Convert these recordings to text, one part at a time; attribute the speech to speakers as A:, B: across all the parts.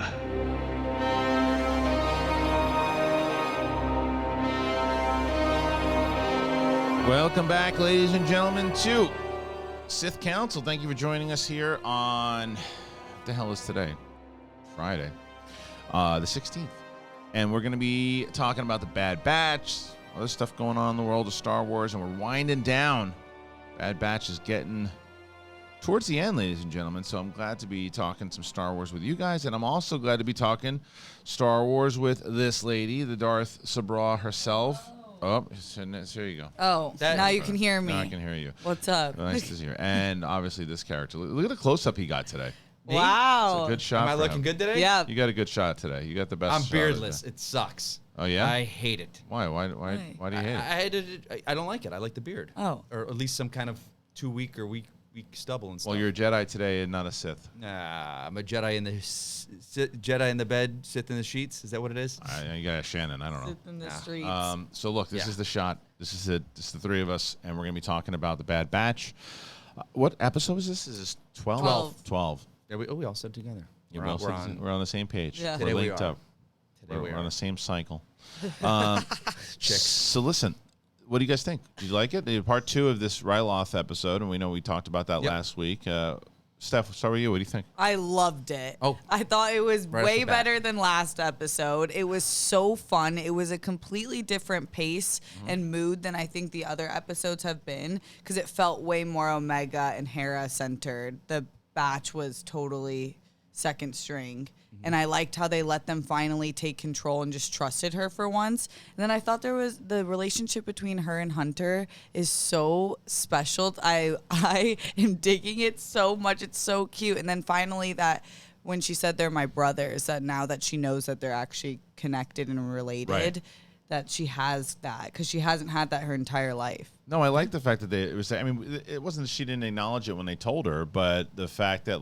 A: Hera.
B: Welcome back, ladies and gentlemen, to Sith Council. Thank you for joining us here on, what the hell is today? Friday, the 16th. And we're going to be talking about the Bad Batch, other stuff going on in the world of Star Wars, and we're winding down. Bad Batch is getting towards the end, ladies and gentlemen, so I'm glad to be talking some Star Wars with you guys, and I'm also glad to be talking Star Wars with this lady, the Darth Sabra herself. Oh, so there you go.
C: Oh, now you can hear me.
B: Now I can hear you.
C: What's up?
B: Nice to see you. And obviously this character. Look at the close-up he got today.
C: Wow.
B: It's a good shot.
D: Am I looking good today?
C: Yeah.
B: You got a good shot today. You got the best
D: I'm
B: shot
D: beardless. It sucks.
B: Oh, yeah?
D: I hate it.
B: Why? Why do you hate it?
D: I don't like it. I like the beard.
C: Oh.
D: Or at least some kind of 2-week or week stubble and stuff.
B: Well, you're a Jedi today and not a Sith.
D: Nah, I'm a Jedi in the bed, Sith in the sheets. Is that what it is?
B: You got a Shannon. I don't know.
C: Sith in the streets.
B: So look, this is the shot. This is it. This is the three of us, and we're going to be talking about the Bad Batch. What episode is this? Is this 12? 12.
D: Yeah, we all said together.
B: Yeah, we're on the same page.
C: Yeah.
B: We're
D: Today
B: linked
D: we are.
B: up.
D: Today
B: We're
D: we
B: on
D: are.
B: the same cycle.
D: Chicks.
B: So listen, what do you guys think? Did you like it? Part 2 of this Ryloth episode, and we know we talked about that last week. Steph, we'll start with you. What do you think?
C: I loved it.
D: Oh.
C: I thought it was
D: Right off
C: way
D: the bat.
C: better than last episode. It was so fun. It was a completely different pace and mood than I think the other episodes have been because it felt way more Omega and Hera centered. The Batch was totally second string. And I liked how they let them finally take control and just trusted her for once. And then I thought the relationship between her and Hunter is so special. I am digging it so much. It's so cute. And then finally that when she said they're my brothers, that now that she knows that they're actually connected and related,
B: Right.
C: that she has that because she hasn't had that her entire life.
B: No, I like the fact that it wasn't that she didn't acknowledge it when they told her, but the fact that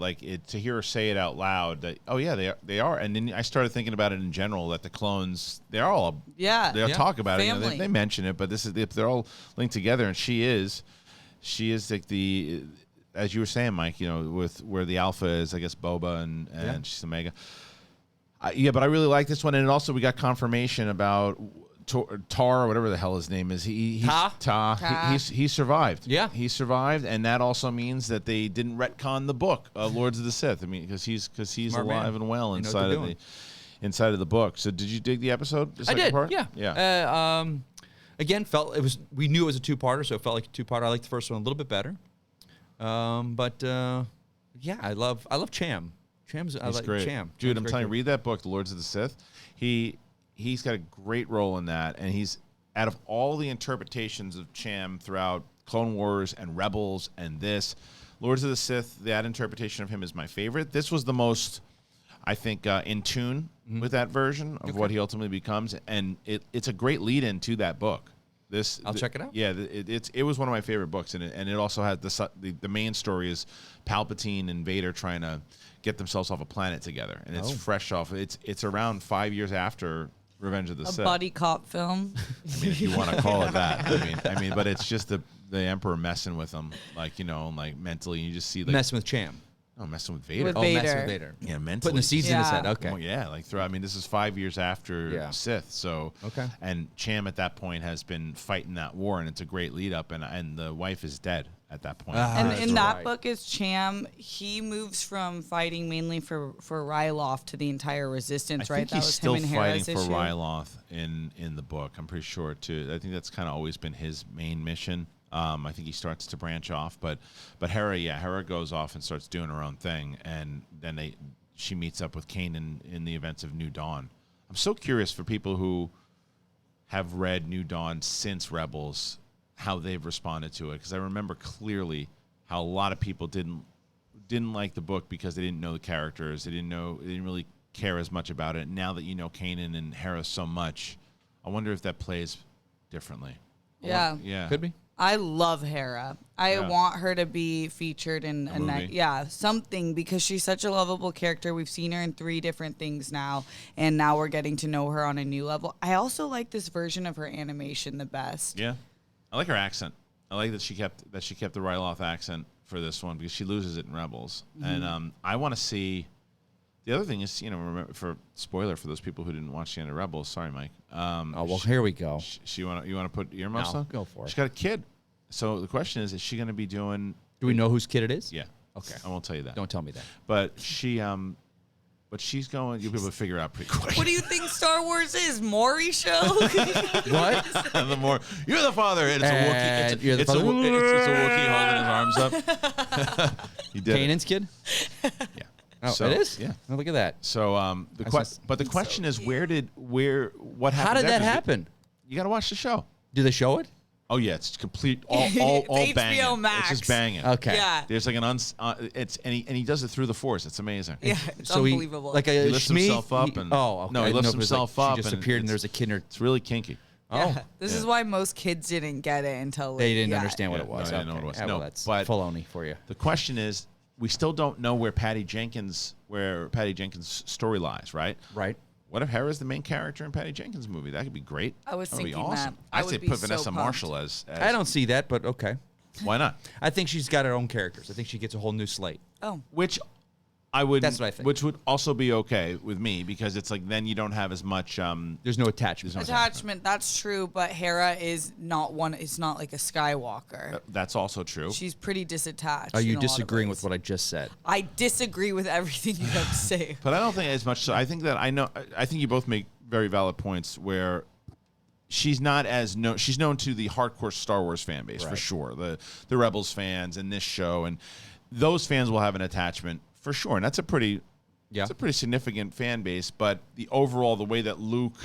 B: to hear her say it out loud that, oh yeah, they are. And then I started thinking about it in general, that the clones, they are all, they all talk about it. You know,
C: Family.
B: they mention it, but they're all linked together, and she is like the, as you were saying, Mike, you know, with where the alpha is, I guess Boba and she's Omega. But I really like this one, and also we got confirmation about Tar, or whatever the hell his name is. He survived.
D: Yeah,
B: he survived, and that also means that they didn't retcon the book of Lords of the Sith. I mean, because he's
D: Smart
B: alive
D: man.
B: and well
D: They know what they're
B: inside of the book. So, did you dig the episode? The
D: I
B: second
D: did.
B: part?
D: Yeah. Again, we knew it was a two-parter, so it felt like a two-parter. I liked the first one a little bit better. I love Cham. I like
B: great.
D: Cham.
B: Dude,
D: Cham's
B: I'm
D: great
B: telling you,
D: too.
B: read that book, The Lords of the Sith. He's got a great role in that, and he's, out of all the interpretations of Cham throughout Clone Wars and Rebels and this, Lords of the Sith, that interpretation of him is my favorite. This was the most, I think, in tune with that version of what he ultimately becomes, and it's a great lead-in to that book.
D: I'll check it out.
B: Yeah, it was one of my favorite books, and it also had the main story is Palpatine and Vader trying to get themselves off a planet together, and it's fresh off. It's around 5 years after Revenge of the Sith.
C: A buddy cop film.
B: I mean, if you want to call it that. I mean, but it's just the Emperor messing with them, mentally. You just see
D: messing with Cham.
B: Oh, messing with Vader.
C: With
D: Messing
C: Vader.
D: with Vader.
B: Yeah, mentally.
D: Putting the seeds in his
C: Yeah.
D: head. Okay.
B: Well, yeah, this is 5 years after Sith, so
D: Okay.
B: And Cham at that point has been fighting that war, and it's a great lead up, and the wife is dead at that point.
C: And in that
D: right.
C: book is Cham. He moves from fighting mainly for Ryloth to the entire Resistance,
B: I
C: right?
B: think
C: That
B: he's
C: was
B: still
C: him and
B: fighting
C: Hera's
B: for
C: issue.
B: Ryloth in the book. I'm pretty sure too. I think that's kind of always been his main mission. I think he starts to branch off, but Hera goes off and starts doing her own thing, and then she meets up with Kanan in the events of New Dawn. I'm so curious for people who have read New Dawn since Rebels, how they've responded to it, because I remember clearly how a lot of people didn't like the book because they didn't know the characters, they didn't really care as much about it. Now that you know Kanan and Hera so much, I wonder if that plays differently.
C: Yeah.
B: Yeah.
D: Could be.
C: I love Hera. I
B: Yeah.
C: want her to be featured in
B: A movie?
C: something, because she's such a lovable character. We've seen her in 3 different things now, and now we're getting to know her on a new level. I also like this version of her animation the best.
B: Yeah. I like her accent. I like that she kept the Ryloth accent for this one, because she loses it in Rebels. And I want to see The other thing is, remember, for spoiler for those people who didn't watch the end of Rebels. Sorry, Mike.
D: Here we go.
B: You want to put earmuffs on?
D: Go for it.
B: She's got a kid. So the question is she going to be doing?
D: Do we know whose kid it is?
B: Yeah.
D: Okay.
B: I won't tell you that.
D: Don't tell me that.
B: But she's going. You'll be able to figure it out pretty quick.
C: What do you think Star Wars is? Maury show?
D: What?
B: The more you're the father, it's a Wookiee.
D: You're the
B: It's a Wookiee holding his arms up. He did.
D: Kanan's kid?
B: Yeah.
D: Oh,
B: So,
D: it is?
B: Yeah.
D: Oh, look at that.
B: So the question is, what happened?
D: How did that happen?
B: You got to watch the show.
D: Do they show it?
B: Oh yeah, it's complete all
C: It's
B: banging.
C: HBO Max.
B: It's just banging.
D: Okay.
C: Yeah.
B: There's like and he does it through the Force. It's amazing.
C: Yeah, it's
D: So
C: unbelievable.
B: He lifts himself up and
D: okay.
B: no, he lifts himself up
D: She just
B: and
D: appeared and there's a kid in her.
B: It's really kinky.
C: Yeah.
D: Oh,
C: This is why most kids didn't get it until
D: they didn't
C: yeah.
D: understand what
B: Yeah,
D: it was.
B: no, they didn't know
D: Okay.
B: what it was.
D: Yeah,
B: No,
D: well, that's
B: but-
D: baloney for you.
B: The question is, we still don't know where Patty Jenkins' story lies, right?
D: Right.
B: What if Hera's the main character in Patty Jenkins' movie? That could be great.
C: I was
B: that would be
C: thinking
B: awesome.
C: that. I
B: I
C: would
B: say
C: be
B: put
C: so
B: Vanessa
C: pumped.
B: Marshall as.
D: I don't see that, but okay.
B: Why not?
D: I think she's got her own characters. I think she gets a whole new slate.
C: Oh.
B: Which I would.
D: That's what I think.
B: Which would also be okay with me because it's like then you don't have as much.
D: There's no attachment.
C: Attachment, that's true, but Hera is not one. It's not like a Skywalker.
B: That's also true.
C: She's pretty disattached.
D: Are you
C: in a lot of
D: disagreeing
C: ways.
D: with what I just said?
C: I disagree with everything you have to say.
B: But I don't think as much. So I think that I think you both make very valid points where she's not as known. She's known to the hardcore Star Wars fan base for
D: Right.
B: sure. The Rebels fans and this show and those fans will have an attachment for sure. And that's a pretty significant fan base. But the way that Luke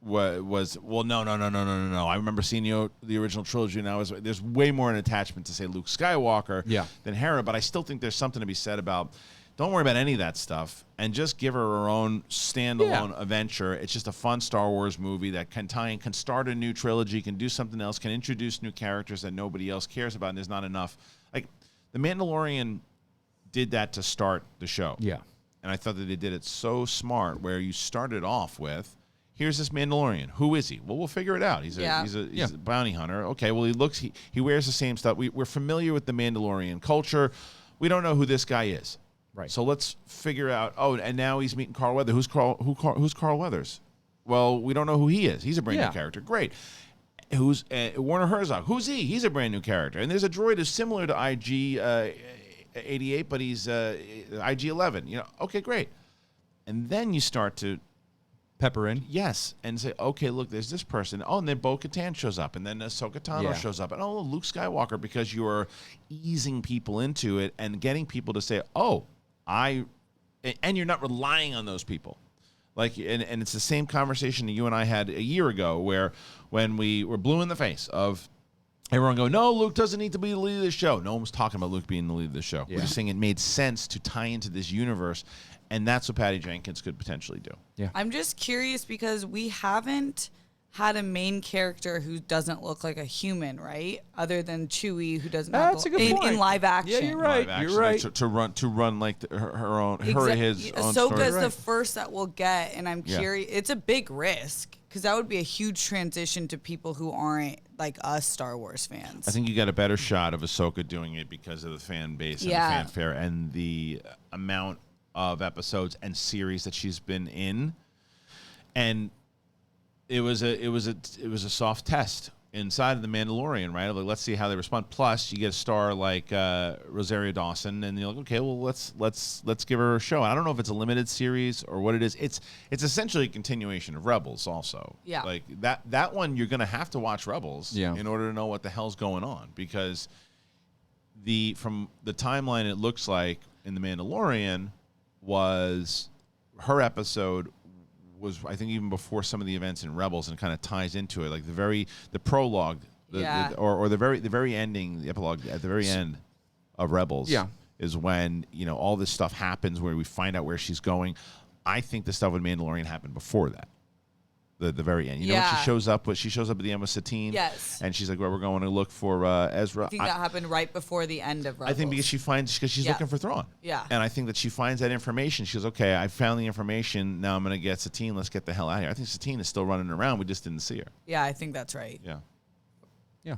B: was no. I remember seeing the original trilogy. Now there's way more an attachment to say Luke Skywalker than Hera. But I still think there's something to be said about. Don't worry about any of that stuff and just give her own standalone adventure. It's just a fun Star Wars movie that can tie in, can start a new trilogy, can do something else, can introduce new characters that nobody else cares about, and there's not enough. Like, The Mandalorian did that to start the show.
D: Yeah.
B: And I thought that they did it so smart where you started off with, here's this Mandalorian. Who is he? Well, we'll figure it out. He's a bounty hunter. Okay, well, he wears the same stuff. We're familiar with the Mandalorian culture. We don't know who this guy is.
D: Right.
B: So let's figure out. Oh, and now he's meeting Carl Weathers. Who's Carl Weathers? Well, we don't know who he is. He's a brand new character. Great. Who's Werner Herzog? Who's he? He's a brand new character. And there's a droid who's similar to IG 88, but he's IG 11. Okay, great. And then you start to
D: Pepper in.
B: yes, and say, okay, look, there's this person. Oh, and then Bo-Katan shows up, and then Ahsoka Tano shows up, and Luke Skywalker, because you're easing people into it and getting people to say, and you're not relying on those people. Like, and it's the same conversation that you and I had a year ago, where when we were blue in the face of everyone going, no, Luke doesn't need to be the lead of the show. No one was talking about Luke being the lead of the show.
D: Yeah.
B: We're just saying it made sense to tie into this universe, and that's what Patty Jenkins could potentially do.
D: Yeah.
C: I'm just curious because we haven't had a main character who doesn't look like a human, right? Other than Chewie, who doesn't have
D: That's a good point.
C: in live action.
D: Yeah, you're right.
B: Live action,
D: You're right.
B: To run like her own, his own
C: Ahsoka's
B: story.
C: the first that we'll get, and I'm curious. It's a big risk because that would be a huge transition to people who aren't like us Star Wars fans.
B: I think you got a better shot of Ahsoka doing it because of the fan base and the fanfare and the amount of episodes and series that she's been in, and it was a soft test inside of the Mandalorian, right? Like, let's see how they respond. Plus, you get a star like Rosario Dawson, and you're like, okay, well, let's give her a show. I don't know if it's a limited series or what it is. It's essentially a continuation of Rebels, also.
C: Yeah.
B: Like that one, you're gonna have to watch Rebels in order to know what the hell's going on, because from the timeline, it looks like in the Mandalorian was her episode was, I think, even before some of the events in Rebels, and kind of ties into it, like the prologue, or the very ending, the epilogue at the very end of Rebels, is when all this stuff happens where we find out where she's going. I think the stuff with Mandalorian happened before that. The very end. When she shows up at the end with Satine.
C: Yes.
B: And she's like, well, we're going to look for Ezra.
C: I think that happened right before the end of Rebels.
B: I think because she's looking for Thrawn.
C: Yeah.
B: And I think that she finds that information. She goes, okay, I found the information. Now I'm going to get Satine. Let's get the hell out of here. I think Satine is still running around. We just didn't see her.
C: Yeah, I think that's right.
B: Yeah.
D: Yeah.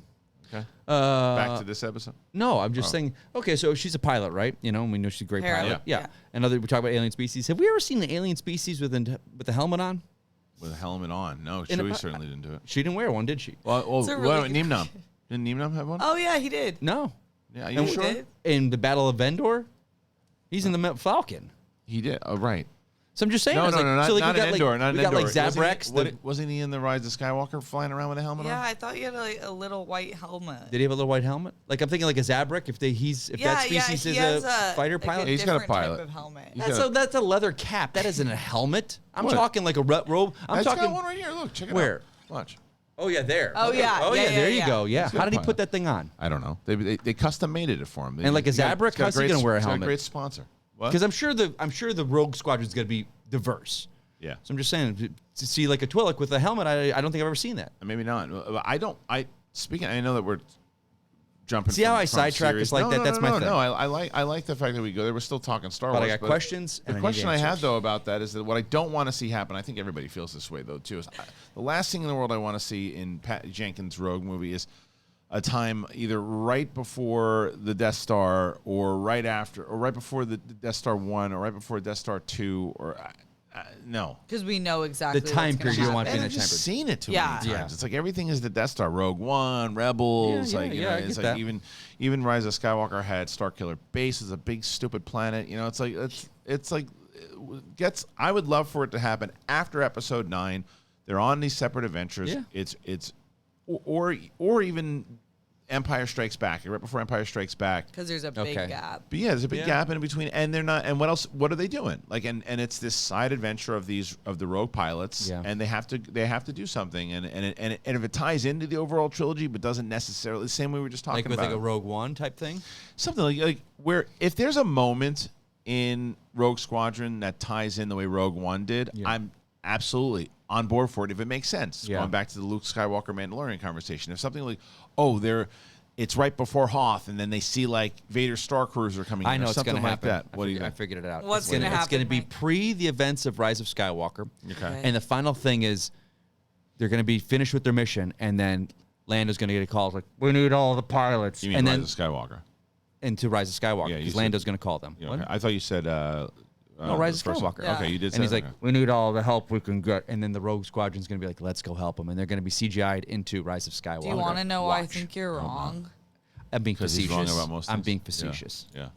B: Okay. Back to this episode.
D: No, I'm just saying. Okay, so she's a pilot, right? You know, we know she's a great
C: Hera,
D: pilot.
C: yeah.
D: And we talk about alien species. Have we ever seen the alien species with the helmet on?
B: With a helmet on. No,
D: In a-
B: Chewie certainly didn't do it.
D: She didn't wear one, did she?
B: Well,
C: It's a really good
B: Neem-Num. Didn't Neem-Num have one?
C: Oh yeah, he did.
D: No.
B: Yeah, you
D: And
B: sure?
C: did?
D: In the Battle of Endor, he's in the Falcon.
B: He did. Oh, right.
D: So I'm just saying.
B: No,
D: it's
B: no,
D: like,
B: no, not,
D: so like
B: not
D: we
B: an
D: got
B: Endor.
D: like,
B: Not
D: we
B: an
D: got
B: Endor.
D: like Zabrak.
B: Wasn't he in the Rise of Skywalker flying around with a helmet
C: Yeah,
B: on?
C: I thought he had like a little white helmet.
D: Did he have a little white helmet? Like I'm thinking like a Zabrak. If that species
C: he
D: is
C: has
D: a fighter
C: like
D: pilot.
B: He's got a
C: different type
B: pilot.
C: of helmet.
B: He's
D: That's
B: got
D: a, that's a leather cap. That isn't a helmet. I'm
B: What?
D: talking like a robe. I'm
B: He's
D: talking.
B: got one right here. Look, check it
D: Where?
B: out. Watch.
D: Oh yeah, there.
C: Oh, yeah.
D: Oh yeah,
C: Yeah,
D: there
C: yeah,
D: you
C: yeah.
D: go. Yeah.
B: He's got
D: How
B: a
D: did he put
B: pilot.
D: that thing on?
B: I don't know. They custom made it for him.
D: And like a
B: He's got-
D: Zabrak,
B: he's got
D: how's he
B: great-
D: gonna wear a
B: he's got
D: helmet?
B: great sponsor. What?
D: Because I'm sure the Rogue Squadron is going to be diverse.
B: Yeah.
D: So I'm just saying to see like a Twi'lek with a helmet. I don't think I've ever seen that.
B: Maybe not. I don't. I know that we're jumping.
D: See how
B: from
D: I sidetrack
B: series.
D: us like that? That's my thing.
B: No, I like the fact that we go there. We're still talking Star
D: But
B: Wars.
D: I got questions.
B: The
D: and
B: question
D: I
B: I
D: need
B: have
D: answers.
B: though about that is that what I don't want to see happen. I think everybody feels this way though too. Is the last thing in the world I want to see in Pat Jenkins' Rogue movie is a time either right before the Death Star or right after, or right before the Death Star 1 or right before Death Star 2 or no.
C: Because we know exactly
D: The time
C: what's gonna
D: period you want
C: happen.
D: to be in
B: I've
D: that time
B: just
D: period.
B: seen it too
C: Yeah.
B: many times.
D: Yeah.
B: It's like everything is the Death Star, Rogue One, Rebels.
D: Yeah,
B: like you
D: yeah,
B: know,
D: I
B: it's
D: get
B: like
D: that.
B: even Rise of Skywalker had Starkiller Base as a big stupid planet. You know, it's like it's like gets. I would love for it to happen after Episode 9. They're on these separate adventures.
D: Yeah.
B: It's or even Empire Strikes Back, right before Empire Strikes Back.
C: Because there's a big
D: Okay.
C: gap.
B: But yeah, there's a big
D: Yeah.
B: gap in between, and they're not. And what else? What are they doing? Like, and it's this side adventure of the rogue pilots,
D: Yeah.
B: and they have to do something, and if it ties into the overall trilogy, but doesn't necessarily the same way we were just talking
D: Like with
B: about
D: like a Rogue One type thing.
B: something like where if there's a moment in Rogue Squadron that ties in the way Rogue One did,
D: Yeah.
B: I'm absolutely on board for it if it makes sense.
D: Yeah.
B: Going back to the Luke Skywalker Mandalorian conversation, if something like, it's right before Hoth, and then they see like Vader's Star Cruiser coming in,
D: I know
B: or
D: it's
B: something
D: going to
B: like
D: happen.
B: that. What do you
D: I
B: think?
D: figured it out.
C: What's
D: It's
C: gonna
D: It's going to
C: happen,
D: be
C: Mike?
D: pre the events of Rise of Skywalker.
B: Okay.
D: And the final thing is they're going to be finished with their mission, and then Lando's going to get a call like, "We need all the pilots."
B: You mean
D: and
B: Rise
D: then
B: of Skywalker?
D: into Rise of Skywalker
B: Yeah, you
D: because
B: said-
D: Lando's going to call them.
B: Yeah,
D: What?
B: okay. I thought you said
D: No, Rise
B: the
D: of
B: first one.
D: Skywalker.
C: Yeah.
B: Okay, you did.
D: And he's
B: say
D: like,
B: that, okay.
D: "We need all the help we can get." And then the Rogue Squadron's going to be like, "Let's go help them." And they're going to be CGI'd into Rise of Skywalker.
C: Do you want to know why I
D: Watch.
C: think you're wrong?
D: I'm being
B: 'Cause
D: facetious.
B: he's wrong about most
D: I'm
B: things.
D: being
B: Yeah.
D: facetious.
B: Yeah.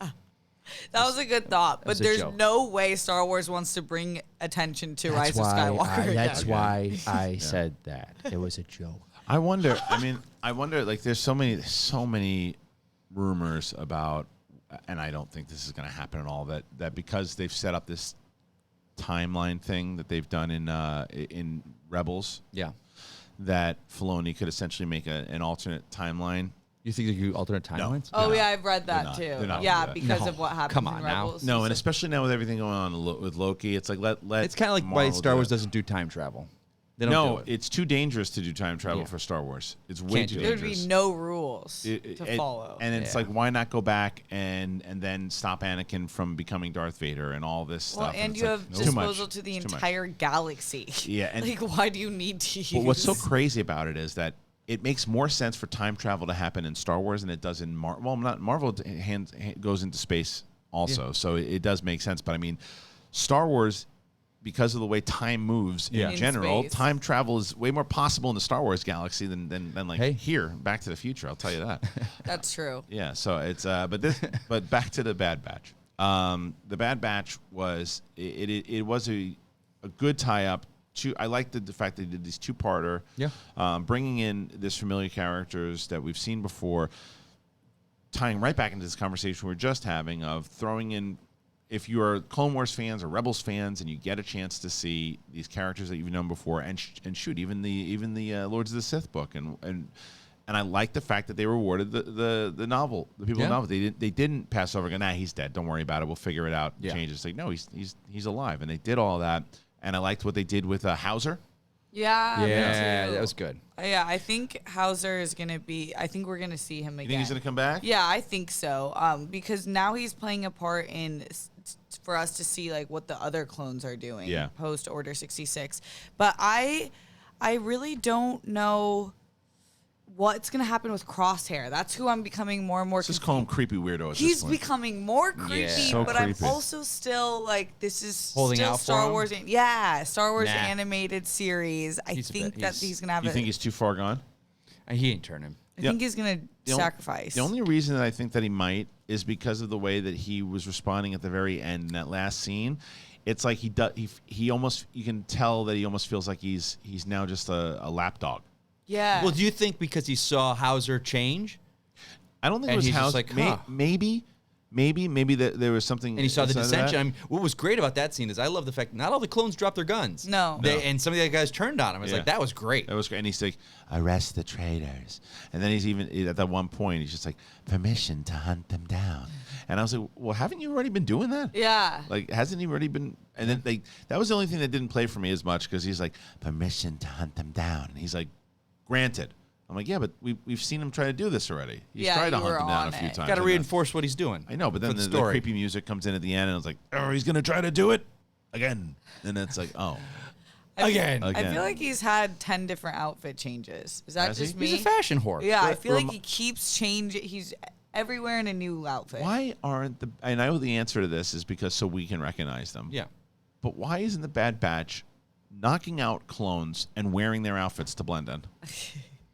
C: That was a good thought, but
D: was a
C: there's
D: joke.
C: no way Star Wars wants to bring attention to Rise of Skywalker.
D: That's
C: again.
D: why I said that. It was a joke.
B: I wonder. I wonder. Like, there's so many rumors about, and I don't think this is going to happen at all. That because they've set up this timeline thing that they've done in Rebels,
D: Yeah.
B: that Filoni could essentially make an alternate timeline.
D: You think they do alternate
B: No.
D: timelines?
C: Oh
B: They're
C: yeah,
B: not.
C: I've read that
B: not.
C: too.
B: They're not
C: Yeah,
B: gonna do that.
C: because
D: No.
C: of what happened
D: Come
C: in
D: on now.
C: Rebels.
B: No, and especially now with everything going on with Loki, it's like let
D: It's kind of like why
B: Marvel
D: Star
B: do
D: Wars
B: it.
D: doesn't do time travel. They don't
B: No,
D: do it.
B: it's too dangerous to do time travel
D: Yeah.
B: for Star Wars. It's way
D: Can't
B: too
D: do it.
C: there'd
B: dangerous.
C: be no rules to follow.
B: And it's
D: Yeah.
B: like, why not go back and then stop Anakin from becoming Darth Vader and all this
C: well,
B: stuff?
C: and
B: it's
C: you
B: like,
C: have
B: it's too much.
C: disposal to the
B: It's too much.
C: entire galaxy.
B: Yeah, and
C: like why do you need to use?
B: But what's so crazy about it is that it makes more sense for time travel to happen in Star Wars than it does in Marvel. Well, not Marvel goes into space also, so it does make sense. But I mean, Star Wars, because of the way time moves
D: Yeah.
B: in
C: In
B: general,
C: space.
B: time travel is way more possible in the Star Wars galaxy than like
D: Hey.
B: here, Back to the Future. I'll tell you that.
C: That's true.
B: Yeah, so it's but back to the Bad Batch. The Bad Batch was it was a good tie up. I liked the fact that they did these two-parter.
D: Yeah.
B: Bringing in this familiar characters that we've seen before, tying right back into this conversation we we're just having of throwing in. If you are Clone Wars fans or Rebels fans, and you get a chance to see these characters that you've known before, and shoot, even the Lords of the Sith book, and I like the fact that they rewarded the novel, the people in the
D: Yeah.
B: novel. They didn't pass over, and he's dead. Don't worry about it. We'll figure it out.
D: Yeah.
B: Change it. It's like, no, he's alive, and they did all that. And I liked what they did with Hauser.
C: Yeah. me
D: Yeah,
C: too.
D: that was good.
C: Yeah, I think Hauser is gonna be. I think we're gonna see him
B: You
C: again.
B: think he's gonna come back?
C: Yeah, I think so. Because now he's playing a part in for us to see like what the other clones are doing.
B: Yeah.
C: Post Order 66. But I really don't know what's going to happen with Crosshair. That's who I'm becoming more and more.
B: Let's just call him creepy weirdo.
C: He's becoming more creepy,
B: So
C: but
B: creepy.
C: I'm also still like, this is
D: Holding
C: still
D: out for
C: Star
D: him?
C: Wars. Yeah, Star Wars
D: Nah.
C: animated series. I
D: He's a
C: think
D: bit-
C: that
D: he's-
C: he's going to have
B: You think he's too far gone?
D: He ain't turning.
C: I think he's going
B: The
C: to
B: on-
C: sacrifice.
B: The only reason that I think that he might is because of the way that he was responding at the very end in that last scene. It's like he almost, you can tell that he almost feels like he's now just a lapdog.
C: Yeah.
D: Well, do you think because he saw Hauser change?
B: I don't think
D: And
B: it was
D: he's just
B: House.
D: like, huh.
B: Maybe that there was something.
D: And he saw the
B: inside of that.
D: dissension. I mean, what was great about that scene is I love the fact not all the clones dropped their guns.
C: No.
D: And some of the other guys turned on him. I was
B: Yeah.
D: like, that was great.
B: That was great. And he's like, arrest the traitors. And then he's even, at that one point, he's just like, permission to hunt them down. And I was like, well, haven't you already been doing that?
C: Yeah.
B: Like, hasn't he already been? And then that was the only thing that didn't play for me as much because he's like, permission to hunt them down. And he's like, granted. I'm like, yeah, but we've seen him try to do this already. He's
C: Yeah,
B: tried to
C: you
B: hunt
C: were
B: them down a
C: on
B: few
C: it.
B: times.
D: Got to
B: And
D: reinforce what he's doing.
B: I know, but then
D: for
B: the
D: story.
B: creepy music comes in at the end, and I was like, oh, he's going to try to do it again. And it's like, oh.
D: Again.
C: I feel like he's had 10 different outfit changes. Is that
B: Has he?
C: just me?
D: He's a fashion whore.
C: Yeah, I
B: But
C: feel like he keeps changing. He's everywhere in a new outfit.
B: Why aren't I know the answer to this is because so we can recognize them.
D: Yeah.
B: But why isn't the Bad Batch knocking out clones and wearing their outfits to blend in?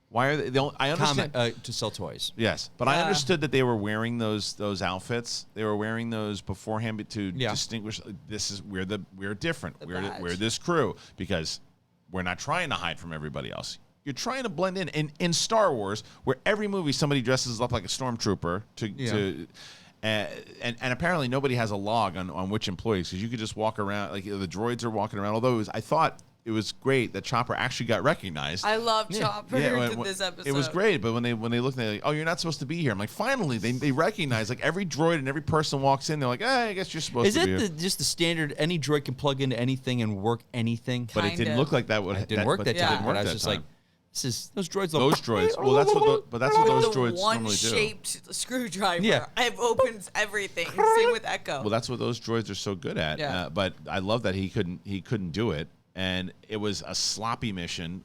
B: Why are they? I understand.
D: To sell toys.
B: Yes, but I
C: Yeah.
B: understood that they were wearing those outfits. They were wearing those beforehand to
D: Yeah.
B: distinguish. This is we're different.
C: The
B: We're
C: badge.
B: this crew because we're not trying to hide from everybody else. You're trying to blend in. In Star Wars, where every movie somebody dresses up like a stormtrooper and apparently nobody has a log on which employees because you could just walk around like the droids are walking around. Although I thought it was great that Chopper actually got recognized.
C: I love Chopper in this episode.
B: It was great, but when they looked, they're like, "Oh, you're not supposed to be here." I'm like, finally, they recognize like every droid and every person walks in. They're like, "Hey, I guess you're supposed
D: Is
B: to be here."
D: it just the standard? Any droid can plug into anything and work anything.
B: But it
C: Kind
B: didn't
C: of.
B: look like that.
D: It didn't work that
C: Yeah.
D: time.
B: Didn't
D: But
B: work
D: I was
B: that
D: just
B: time.
D: like, those droids.
B: Those droids. Well, that's what. But that's what those
C: the
B: droids
C: one
B: normally do.
C: shaped screwdriver.
D: Yeah.
C: It opens everything. Same with Echo.
B: Well, that's what those droids are so good at.
C: Yeah.
B: But I love that he couldn't do it, and it was a sloppy mission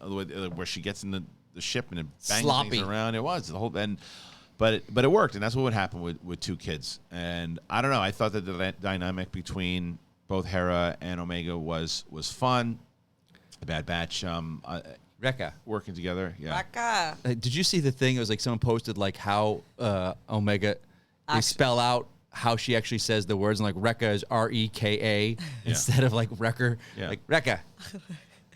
B: where she gets in the ship and it bangs
D: Sloppy.
B: things around. It was the whole but it worked, and that's what would happen with two kids. And I don't know. I thought that the dynamic between both Hera and Omega was fun. The Bad Batch,
D: Rekka.
B: working together. Yeah.
C: Raka.
D: Did you see the thing? It was like someone posted like how Omega they
C: Actually-
D: spell out how she actually says the words, and like Rekka is REKA instead of like Wrecker.
B: Yeah.
D: Like Rekka.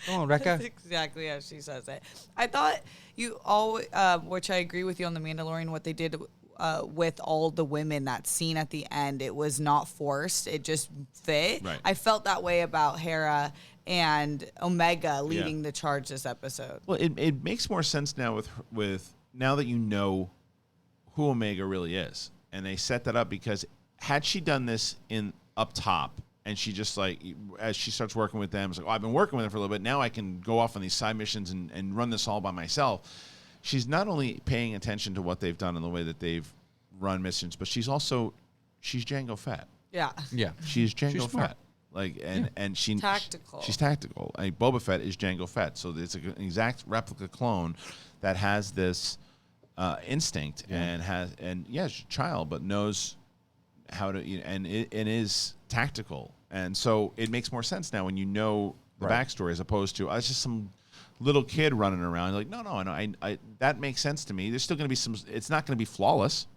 D: Come on,
C: That's
D: Rekka.
C: exactly how she says it. I thought you all, which I agree with you on The Mandalorian, what they did with all the women, that scene at the end, it was not forced. It just fit.
B: Right.
C: I felt that way about Hera and Omega leading the charge this episode.
B: Well, it makes more sense now with now that you know who Omega really is, and they set that up because had she done this in up top, and she just like as she starts working with them, it's like, oh, I've been working with them for a little bit. Now I can go off on these side missions and run this all by myself. She's not only paying attention to what they've done and the way that they've run missions, but she's Jango Fett.
C: Yeah.
D: Yeah.
B: She's Jango
D: She's smart.
B: Fett. Like and she
C: Tactical.
B: She's tactical. I mean, Boba Fett is Jango Fett, so it's an exact replica clone that has this instinct and she's a child, but knows how to and is tactical, and so it makes more sense now when you know the
D: Right.
B: backstory as opposed to it's just some little kid running around. You're like no, I that makes sense to me. There's still going to be some. It's not going to be flawless,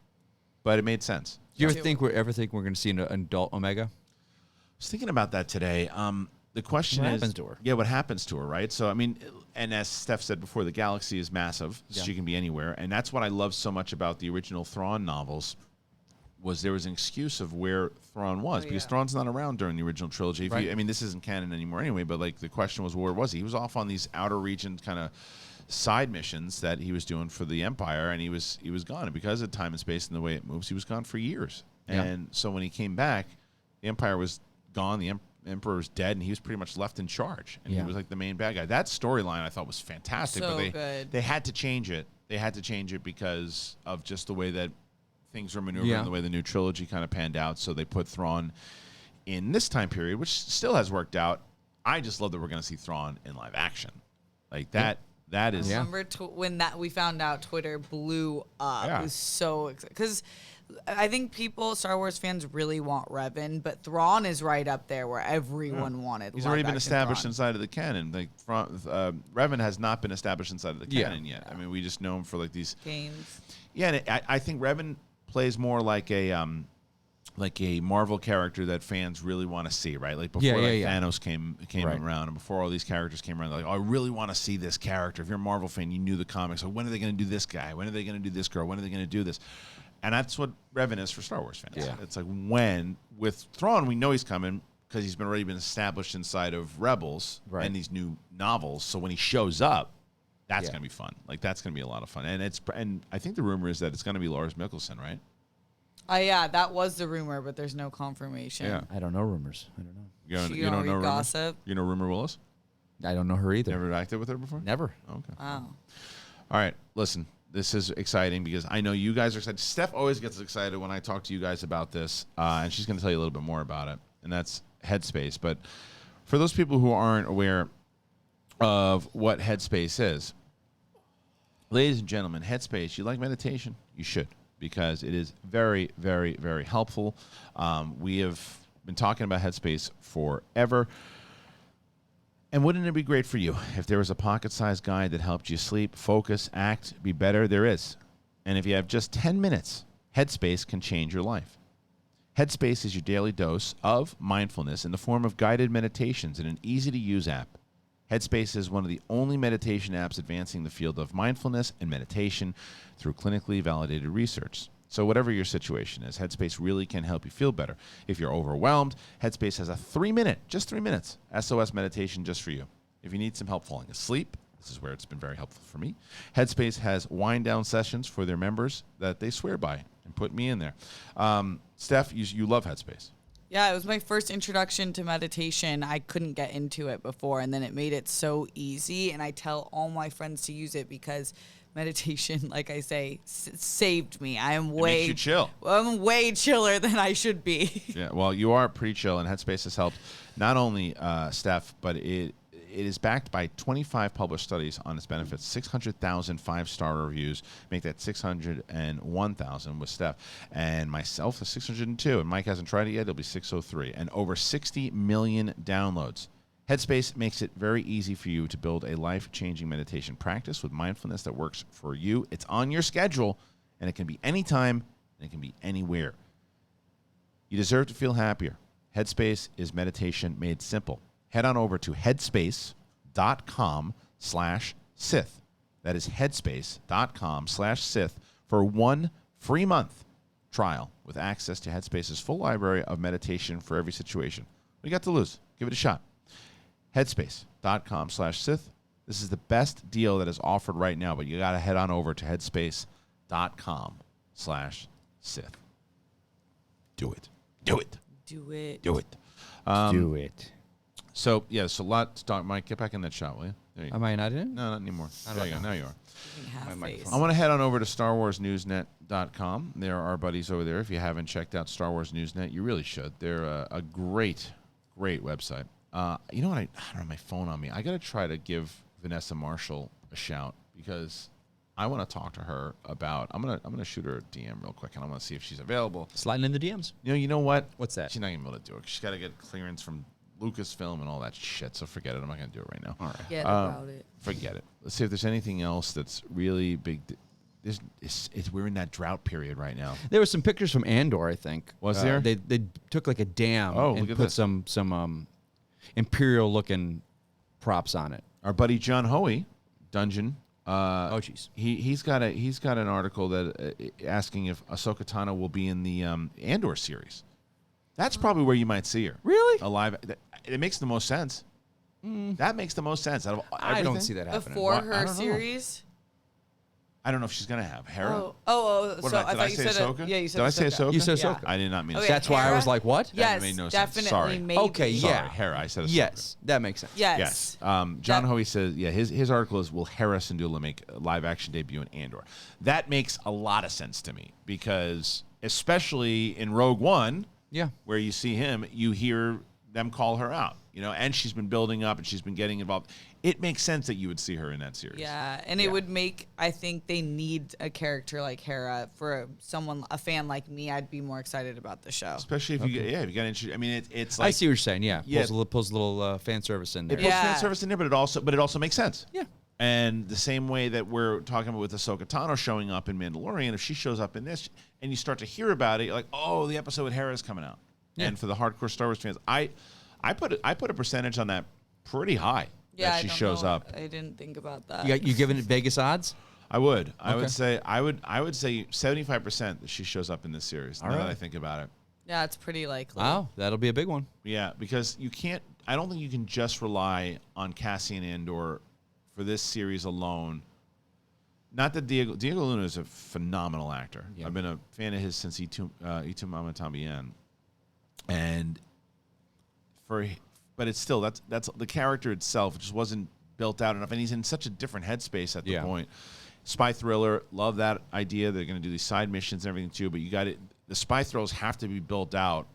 B: but it made sense.
D: Do you ever think we're going to see an adult Omega?
B: I was thinking about that today. The question
D: What
B: is,
D: happens to her?
B: Yeah, what happens to her, right? So, I mean, and as Steph said before, the galaxy is massive. So
D: Yeah.
B: she can be anywhere. And that's what I love so much about the original Thrawn novels was there was an excuse of where Thrawn was because
C: yeah.
B: Thrawn's not around during the original trilogy. If you-
D: Right.
B: I mean, this isn't canon anymore anyway, but like the question was, where was he? He was off on these outer region kind of side missions that he was doing for the Empire, and he was gone. And because of time and space and the way it moves, he was gone for years.
D: Yeah.
B: And so when he came back, the Empire was gone. The Emperor was dead, and he was pretty much left in charge. And
D: Yeah.
B: he was like the main bad guy. That storyline I thought was fantastic,
C: So
B: but
C: good.
B: they had to change it. They had to change it because of just the way that things were maneuvered
D: Yeah.
B: and the way the new trilogy kind of panned out. So they put Thrawn in this time period, which still has worked out. I just love that we're going to see Thrawn in live action. Like that That is.
D: Yeah.
C: Remember when we found out Twitter blew up?
B: Yeah.
C: It was so exciting because I think Star Wars fans really want Revan, but Thrawn is right up there where everyone wanted.
B: He's already been
C: live-action
B: established
C: Thrawn.
B: inside of the canon. Like Revan has not been established inside of the canon yet. I mean, we just know him for like these
C: games.
B: Yeah, and I think Revan plays more like a Marvel character that fans really want to see, right? Like before Thanos came
D: Right.
B: around, and before all these characters came around, like, oh, I really want to see this character. If you're a Marvel fan, you knew the comics. So when are they going to do this guy? When are they going to do this girl? When are they going to do this? And that's what Revan is for Star Wars fans.
D: Yeah.
B: It's like when with Thrawn, we know he's coming because he's already been established inside of Rebels and these new novels. So when he shows up, that's going to be fun. Like that's going to be a lot of fun. And I think the rumor is that it's going to be Lars Mikkelsen, right?
C: Yeah, that was the rumor, but there's no confirmation.
B: Yeah.
D: I don't know rumors. I don't know.
B: You don't know rumors?
C: Gossip.
B: You know Rumor Willis?
D: I don't know her either.
B: Never acted with her before?
D: Never.
B: Okay.
C: Wow.
B: All right. Listen, this is exciting because I know you guys are excited. Steph always gets excited when I talk to you guys about this, and she's going to tell you a little bit more about it, and that's Headspace. But for those people who aren't aware of what Headspace is, ladies and gentlemen, Headspace, you like meditation? You should, because it is very, very, very helpful. We have been talking about Headspace forever. And wouldn't it be great for you if there was a pocket-sized guide that helped you sleep, focus, act, be better? There is. And if you have just 10 minutes, Headspace can change your life. Headspace is your daily dose of mindfulness in the form of guided meditations in an easy-to-use app. Headspace is one of the only meditation apps advancing the field of mindfulness and meditation through clinically validated research. So whatever your situation is, Headspace really can help you feel better. If you're overwhelmed, Headspace has a 3-minute, just 3 minutes, SOS meditation just for you. If you need some help falling asleep, this is where it's been very helpful for me. Headspace has wind-down sessions for their members that they swear by, and put me in there. Steph, you love Headspace.
C: Yeah, it was my first introduction to meditation. I couldn't get into it before, and then it made it so easy, and I tell all my friends to use it because meditation, like I say, saved me.
B: It makes you chill.
C: I'm way chiller than I should be.
B: Yeah, well, you are pretty chill, and Headspace has helped not only Steph, but it is backed by 25 published studies on its benefits, 600,000 5-star reviews, make that 601,000 with Steph, and myself is 602, and Mike hasn't tried it yet. It'll be 603, and over 60 million downloads. Headspace makes it very easy for you to build a life-changing meditation practice with mindfulness that works for you. It's on your schedule, and it can be anytime, and it can be anywhere. You deserve to feel happier. Headspace is meditation made simple. Head on over to headspace.com/Sith. That is headspace.com/Sith for 1 free month trial with access to Headspace's full library of meditation for every situation. What do you got to lose? Give it a shot. Headspace.com/Sith. This is the best deal that is offered right now, but you got to head on over to headspace.com/Sith. Do it. Do it.
C: Do it.
B: Do it.
D: Do it.
B: So, yeah, so a lot to talk. Mike, get back in that shot, will you? There you go.
D: Am I not in it?
B: No, not anymore. There you go. Now you are.
C: Half face.
B: I want to head on over to StarWarsNewsNet.com. There are our buddies over there. If you haven't checked out Star Wars Newsnet, you really should. They're a great, great website. You know what? I don't have my phone on me. I got to try to give Vanessa Marshall a shout because I want to talk to her about. I'm gonna shoot her a DM real quick, and I want to see if she's available.
D: Sliding in the DMs.
B: You know what?
D: What's that?
B: She's not gonna be able to do it. She's got to get clearance from Lucasfilm and all that shit. So forget it. I'm not gonna do it right now.
D: All right.
C: Forget about it.
B: Forget it. Let's see if there's anything else that's really big. We're in that drought period right now.
D: There were some pictures from Andor, I think.
B: Was there?
D: They took like a dam and
B: look at
D: put
B: this.
D: some imperial looking props on it.
B: Our buddy John Hoey, Dungeon.
D: Oh jeez.
B: He's got an article that asking if Ahsoka Tano will be in the Andor series. That's probably where you might see her.
D: Really?
B: Alive. It makes the most sense. That makes the most sense out of everything.
D: I don't see that happening.
C: Before
B: I
C: her
B: don't know.
C: series?
B: I don't know if she's gonna have Hera.
C: Oh.
B: What
C: So
B: about, did
C: I
B: I
C: thought you
B: say
C: said
B: Ahsoka?
C: Yeah, you said
B: Did I say Ahsoka?
D: You said
C: Yeah.
D: Ahsoka.
B: I did not mean to
C: Okay,
B: say
D: That's why I was like, what?
C: Yes,
B: made no sense.
C: definitely.
B: Sorry.
C: Maybe.
D: Okay,
B: Sorry,
D: yeah.
B: Hera. I said Ahsoka.
D: Yes, that makes sense.
C: Yes.
B: John
C: That-
B: Hoey says, his article is, will Hera Syndulla make a live-action debut in Andor? That makes a lot of sense to me because, especially in Rogue One,
D: Yeah.
B: where you see him, you hear them call her out. and she's been building up and she's been getting involved. It makes sense that you would see her in that series.
C: Yeah, and it would make, I think they need a character like Hera. For a fan like me, I'd be more excited about the show.
B: Especially if you got interested. I mean, it's like,
D: I see what you're saying. Yeah,
B: Yeah.
D: pulls a little fan service in there.
B: it puts fan service in there, but it also makes sense.
D: Yeah.
B: And the same way that we're talking about with Ahsoka Tano showing up in Mandalorian, if she shows up in this and you start to hear about it, you're like, oh, the episode with Hera is coming out.
D: Yeah.
B: And for the hardcore Star Wars fans, I put a percentage on that pretty high that she shows up.
C: I didn't think about that.
D: You giving it Vegas odds?
B: I would. I
D: Okay.
B: would say 75% that she shows up in this series. Now that I think about it.
C: Yeah, it's pretty likely.
D: Wow, that'll be a big one.
B: Yeah, because you can't. I don't think you can just rely on Cassian Andor for this series alone. Not that Diego Luna is a phenomenal actor.
D: Yeah.
B: I've been a fan of his since Itu Mama Tambien, but it's still that's the character itself just wasn't built out enough, and he's in such a different headspace at the point. Spy thriller, love that idea. They're going to do these side missions and everything too, but you got it. The spy thrillers have to be built out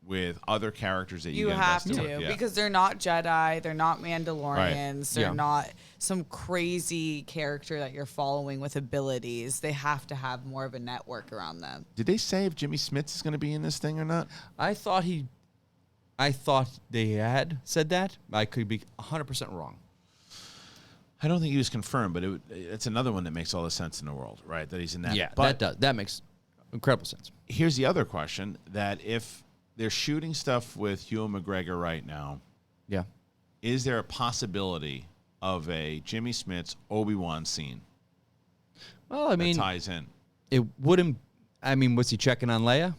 B: with other characters that you
C: have
B: invest
C: to
B: in.
C: because they're not Jedi, they're not Mandalorians, they're
D: Yeah.
C: not some crazy character that you're following with abilities. They have to have more of a network around them.
B: Did they say if Jimmy Smits is going to be in this thing or not?
D: I thought they had said that. I could be 100% wrong.
B: I don't think he was confirmed, but it's another one that makes all the sense in the world, right? That he's in that.
D: Yeah,
B: But
D: that makes incredible sense.
B: here's the other question: that if they're shooting stuff with Ewan McGregor right now,
D: Yeah.
B: is there a possibility of a Jimmy Smits Obi-Wan scene
D: Well, I mean,
B: that ties in?
D: it wouldn't. I mean, was he checking on Leia?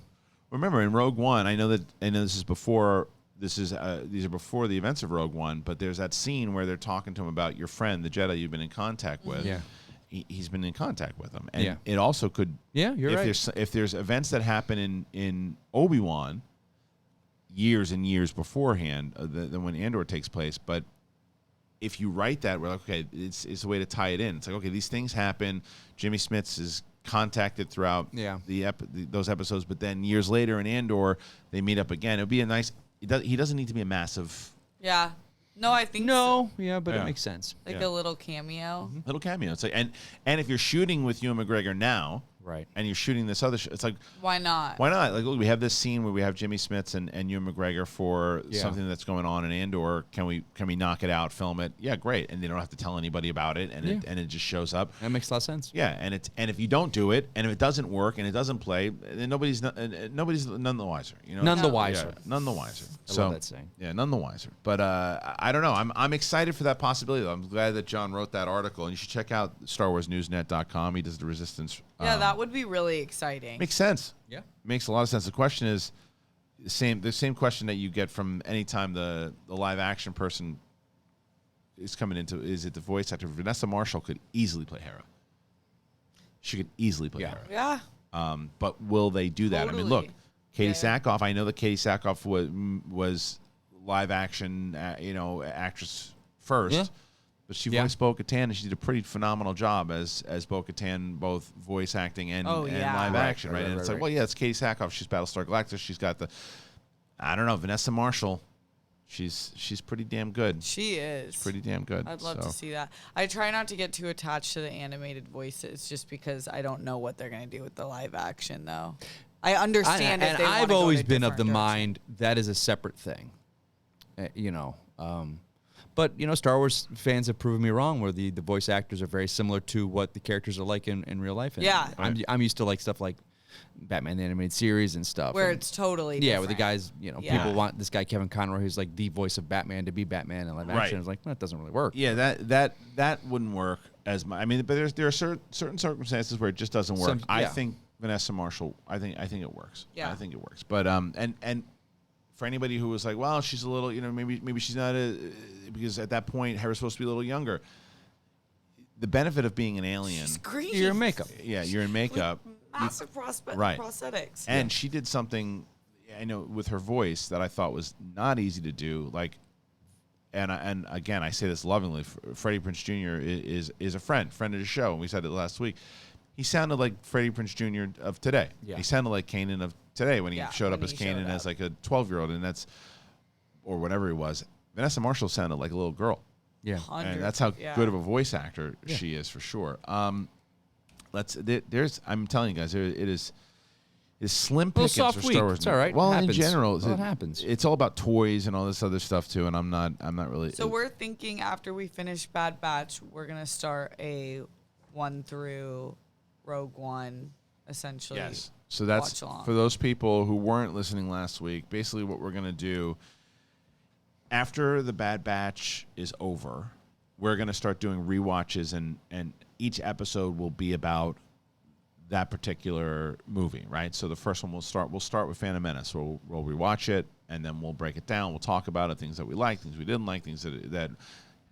B: Remember in Rogue One, I know this is before. These are before the events of Rogue One, but there's that scene where they're talking to him about your friend, the Jedi you've been in contact with.
D: Yeah.
B: He's been in contact with him, and
D: Yeah.
B: it also could.
D: Yeah, you're right.
B: If there's events that happen in Obi-Wan years and years beforehand than when Andor takes place, but if you write that, we're like, okay, it's a way to tie it in. It's like, okay, these things happen. Jimmy Smits is contacted throughout those episodes, but then years later in Andor, they meet up again. It would be a nice. He doesn't need to be a massive.
C: Yeah. No, I think
D: No, yeah, but
B: Yeah.
D: it makes sense.
C: like
B: Yeah.
C: a little cameo.
B: Little cameo. It's like, and if you're shooting with Ewan McGregor now,
D: Right.
B: and you're shooting this other, it's like,
C: Why not?
B: why not? Like, look, we have this scene where we have Jimmy Smits and Ewan McGregor for
D: Yeah.
B: something that's going on in Andor. Can we knock it out, film it? Yeah, great. And they don't have to tell anybody about it, and it just shows up.
D: That makes a lot of sense.
B: Yeah, and if you don't do it, and if it doesn't work, and it doesn't play, then nobody's none the wiser.
D: None the wiser.
B: Yeah, none the wiser.
D: I
B: So
D: love that saying.
B: yeah, none the wiser. But I don't know. I'm excited for that possibility, though. I'm glad that John wrote that article, and you should check out StarWarsNewsNet.com. He does the Resistance.
C: Yeah, that would be really exciting.
B: Makes sense.
D: Yeah.
B: Makes a lot of sense. The question is the same question that you get from any time the live action person is coming into. Is it the voice actor? Vanessa Marshall could easily play Hera. She could easily play Hera.
C: Yeah.
B: But will they do that?
C: Totally.
B: I mean, look, Katie
C: Yeah.
B: Sackhoff. I know that Katie Sackhoff was live action, actress first.
D: Yeah.
B: But she
D: Yeah.
B: voiced Bo-Katan, and she did a pretty phenomenal job as Bo-Katan, both voice acting and live
C: Right,
B: action, right?
D: right,
B: And
D: right,
B: it's like,
D: right.
B: well, yeah, it's Katie Sackhoff. She's Battlestar Galactica. She's got I don't know, Vanessa Marshall. She's pretty damn good.
C: She is.
B: Pretty damn good.
C: I'd love to see that. I try not to get too attached to the animated voices just because I don't know what they're going to do with the live action, though. I understand if
D: and
C: they wanna
D: I've
C: go in
D: always
C: a
D: been of the
C: different direction.
D: mind that is a separate thing. But Star Wars fans have proven me wrong, where the voice actors are very similar to what the characters are like in real life. And
C: Yeah.
D: I'm used to like stuff like Batman the Animated Series and stuff.
C: Where
D: and,
C: it's totally
D: yeah, where the
C: different.
D: guys,
C: Yeah.
D: people want this guy Kevin Conroy, who's like the voice of Batman, to be Batman in live
B: Right.
D: action. It's like, that doesn't really work.
B: Yeah, that wouldn't work as much. I mean, but there are certain circumstances where it just doesn't work. I
D: yeah.
B: think Vanessa Marshall. I think it works.
C: Yeah.
B: I think it works. But and for anybody who was like, well, she's a little, maybe she's not because at that point Hera's supposed to be a little younger. The benefit of being an alien,
C: She's green.
D: You're in makeup.
B: yeah, you're in makeup,
C: Massive
B: right.
C: prosthetics.
B: and she did something, I know, with her voice that I thought was not easy to do. Like, and again, I say this lovingly. Freddie Prinze Jr. is a friend of the show, and we said it last week. He sounded like Freddie Prinze Jr. of today.
D: Yeah.
B: He sounded like Kanan of today when he
C: Yeah,
B: showed up
C: when
B: as
C: he showed
B: Kanan
C: up.
B: as like a 12-year-old, or whatever he was. Vanessa Marshall sounded like a little girl.
D: Yeah.
B: And that's how good of a voice actor she is for sure. I'm telling you guys, it is slim pickings
D: soft
B: for
D: week.
B: Star Wars.
D: It's all right.
B: Well,
D: It
B: in
D: happens.
B: general,
D: Well, it happens.
B: It's all about toys and all this other stuff too. And I'm not really.
C: So we're thinking after we finish Bad Batch, we're gonna start a 1 through Rogue One, essentially.
B: Yes. So that's
C: watch along.
B: for those people who weren't listening last week. Basically, what we're gonna do after the Bad Batch is over, we're gonna start doing rewatches, and each episode will be about that particular movie, right? So the first one we'll start with Phantom Menace. We'll rewatch it, and then we'll break it down. We'll talk about it, things that we like, things we didn't like, things that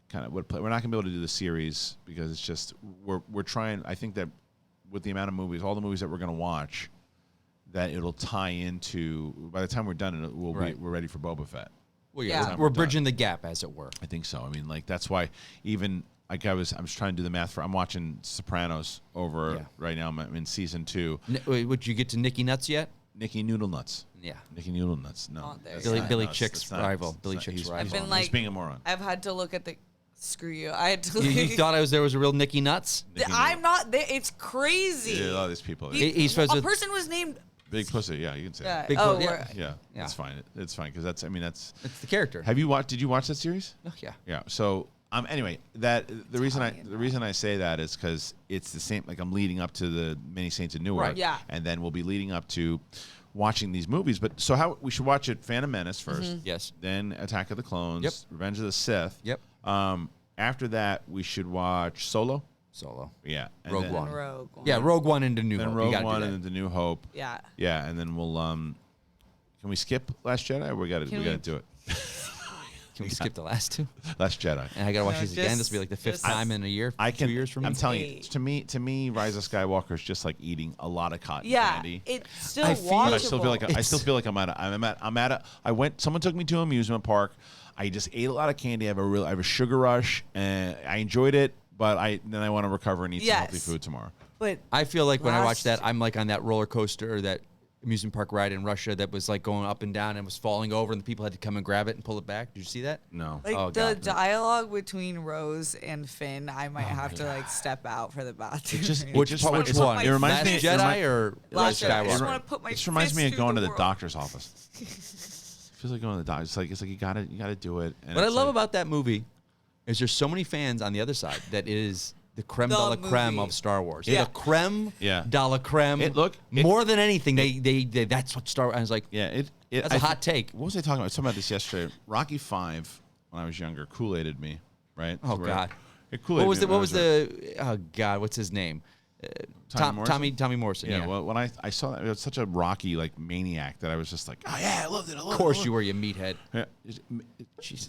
B: kind of would play. We're not gonna be able to do the series because it's just we're trying. I think that with the amount of movies, all the movies that we're gonna watch, that it'll tie into. By the time we're done, we're ready for Boba Fett.
D: Well,
C: Yeah.
D: we're bridging the gap, as it were.
B: I think so. I mean, like that's why even like I'm just trying to do the math I'm watching Sopranos over right now. I'm in season 2.
D: Wait, would you get to Nicky Nuts yet?
B: Nicky Noodle Nuts.
D: Yeah.
B: Nicky Noodle Nuts. No.
C: Not there
B: that's
C: yet.
B: not-
D: Billy
B: no, it's-
D: Chick's
B: it's not-
D: rival.
B: it's
D: Billy
B: not-
D: Chick's
B: he's-
D: rival.
B: he's
C: I've been
B: wrong.
C: like-
B: He's being a moron.
C: I've had to look at the. Screw you! I had to.
D: You thought there was a real Nicky Nuts?
C: I'm not there. It's crazy.
B: Yeah, a lot of these people.
D: He's supposed
C: a
D: to.
C: person was named.
B: Big pussy. Yeah, you can say
C: Yeah.
B: that.
D: Big
C: Oh,
D: yeah.
C: we're-
B: Yeah,
D: Yeah.
B: it's fine. It's fine because that's. I mean, that's.
D: It's the character.
B: Have you watched? Did you watch that series?
D: Oh, yeah.
B: Yeah. So anyway, the reason I say that is because it's the same. Like I'm leading up to the Many Saints of Newark.
D: Right.
C: Yeah.
B: And then we'll be leading up to watching these movies. But so how we should watch it? Phantom Menace first.
D: Yes.
B: Then Attack of the Clones.
D: Yep.
B: Revenge of the Sith.
D: Yep.
B: After that, we should watch Solo.
D: Solo.
B: Yeah. And
D: Rogue
B: then,
D: One.
C: Rogue One.
D: Yeah, Rogue One into New
B: Then
D: Hope. You
B: Rogue
D: gotta do
B: One
D: that.
B: and then The New Hope.
C: Yeah.
B: Yeah, and then we'll can we skip Last Jedi? Or we gotta
C: Can we-
B: do it.
D: Can we skip the last two?
B: Last Jedi.
D: And I gotta watch
C: No,
D: these again. This
C: just-
D: will be like the 5th
C: just-
D: time in a year.
B: I can.
D: 2 years from now.
B: I'm telling you,
C: Wait.
B: to me, Rise of Skywalker is just like eating a lot of cotton
C: Yeah.
B: candy.
C: It's still
D: I feel-
C: watchable.
B: But I still feel like I'm at a. I went. Someone took me to an amusement park. I just ate a lot of candy. I have a sugar rush, and I enjoyed it. But then I want to recover and eat some healthy
C: Yes.
B: food tomorrow.
C: But
D: I feel like when I watch
C: Last-
D: that, I'm like on that roller coaster, or that amusement park ride in Russia that was like going up and down and was falling over, and the people had to come and grab it and pull it back. Did you see that?
B: No.
C: like
D: Oh,
C: the
D: God.
C: dialogue between Rose and Finn, I might have to like step out for the bathroom.
D: Which one?
B: It reminds
D: Last
B: me.
D: Jedi or
C: Last Jedi. I just
D: Skywalker?
C: want to put my.
B: This reminds me of
C: fist
B: going to
C: through
B: the
C: world.
B: doctor's office. Feels like going to the doctor. It's like you gotta do it. And
D: What I
B: it's
D: love
B: like-
D: about that movie is there's so many fans on the other side that it is the creme
C: The
D: de la creme
C: movie.
D: of Star Wars.
C: Yeah.
D: The creme
B: Yeah.
D: de la creme. More than anything, they that's what Star Wars. I was like,
B: Yeah,
D: that's a hot take.
B: What was I talking about? I was talking about this yesterday. Rocky V, when I was younger, Kool-Aided me, right?
D: Oh,
B: So
D: God.
B: it
D: What
B: Kool-Aided
D: was
B: me
D: the?
B: when I
D: What was the? Oh God, what's his name? Tommy Morrison.
B: Yeah, well, when I saw that, it was such a Rocky like maniac that I was just like, oh yeah, I loved it.
D: Of course you were, you meathead.
B: Yeah.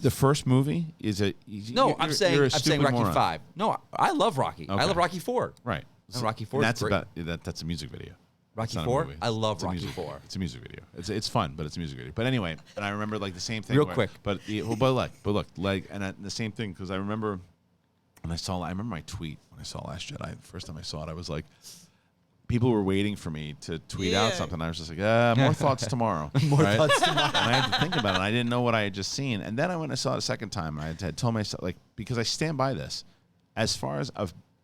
B: The first movie is a
D: No,
B: you're-
D: I'm saying
B: you're a
D: I'm saying
B: stupid
D: Rocky
B: moron.
D: 5. No, I love Rocky. I
B: Okay.
D: love Rocky 4.
B: Right.
D: And Rocky IV
B: And
D: is
B: that's
D: great.
B: about that's a music video.
D: Rocky
B: It's not a
D: IV?
B: movie.
D: I love
B: It's a
D: Rocky
B: music-
D: IV.
B: It's a music video. It's fun, but it's a music video. But anyway, and I remember like the same thing.
D: Real
B: where-
D: quick.
B: But look, like, and the same thing because I remember when I remember my tweet when I saw Last Jedi. The first time I saw it, I was like, people were waiting for me to tweet out
C: Yeah.
B: something. I was just like, more thoughts tomorrow.
D: More
B: right?
D: thoughts tomorrow.
B: And I had to think about it. And I didn't know what I had just seen. And then I went and saw it a second time. And I had told myself, like, because I stand by this, as far as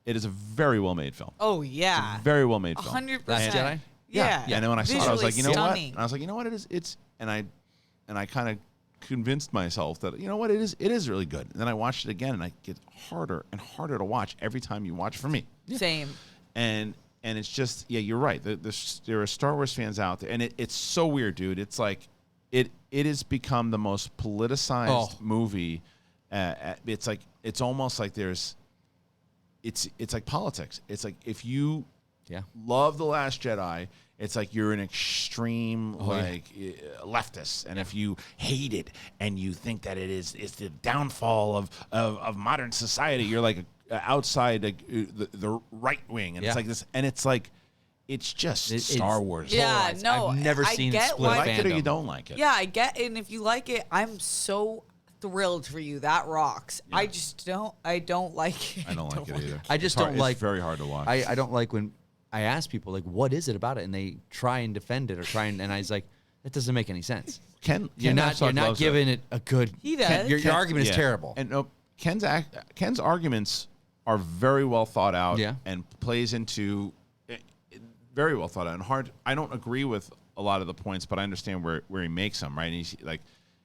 B: it is a very well made film.
C: Oh yeah.
B: Very well made film.
C: 100%.
D: Last Jedi?
C: Yeah.
B: And then when I saw it, I was like, you know
C: Visually
B: what?
C: stunning.
B: And I was like, you know what? It's and I kind of convinced myself that you know what it is really good. And then I watched it again, and it gets harder and harder to watch every time you watch for me.
C: Same.
B: And it's just you're right. There are Star Wars fans out there, and it's so weird, dude. It's like it has become the most politicized movie. It's like it's almost like there's. It's like politics. It's like if you love The Last Jedi, it's like you're an extreme leftist, and if you hate it and you think that it's the downfall of modern society, you're like outside the right wing, and it's like this, and it's like it's just Star Wars.
C: Yeah, no,
D: I've never
C: I
D: seen
C: get
D: split
B: You
C: why-
B: like it or
D: fandom.
B: you don't like it.
C: Yeah, I get it. And if you like it, I'm so thrilled for you. That rocks. I just don't. I don't like it.
B: I don't like it either.
D: I just
B: It's hard-
D: don't like.
B: It's very hard to watch.
D: I don't like when I ask people like, what is it about it, and they try and defend it or and I was like, That doesn't make any sense.
B: You're
D: not giving it a good.
C: He does.
D: Your argument is terrible.
B: And no, Ken's arguments are very well thought out.
D: Yeah.
B: And plays into very well thought out and hard. I don't agree with a lot of the points, but I understand where he makes them. Right. And he's like,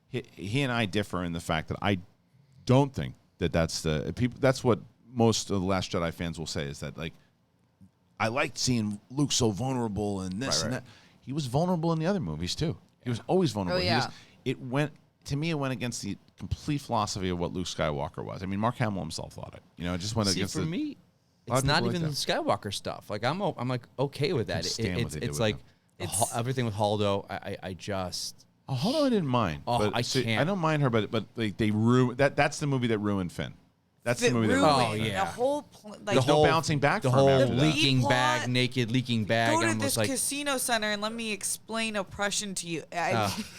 B: he and I differ in the fact that I don't think that's the people. That's what most of the Last Jedi fans will say is that like I liked seeing Luke so vulnerable and this and that. He was vulnerable in the other movies too. He was always vulnerable.
C: Oh, yeah.
B: It went against the complete philosophy of what Luke Skywalker was. I mean, Mark Hamill himself thought it. You know, it just went against.
D: For me, it's not even the Skywalker stuff. Like I'm like okay with that. It's like everything with Holdo. I just.
B: Holdo I didn't mind.
D: Oh, I can't.
B: I don't mind her, but like they ruined that. That's the movie that ruined Finn. That's the movie that ruined.
D: Oh yeah.
C: The whole
B: there's no bouncing back.
D: The whole leaking bag, naked leaking bag.
C: Go to this casino center and let me explain oppression to you.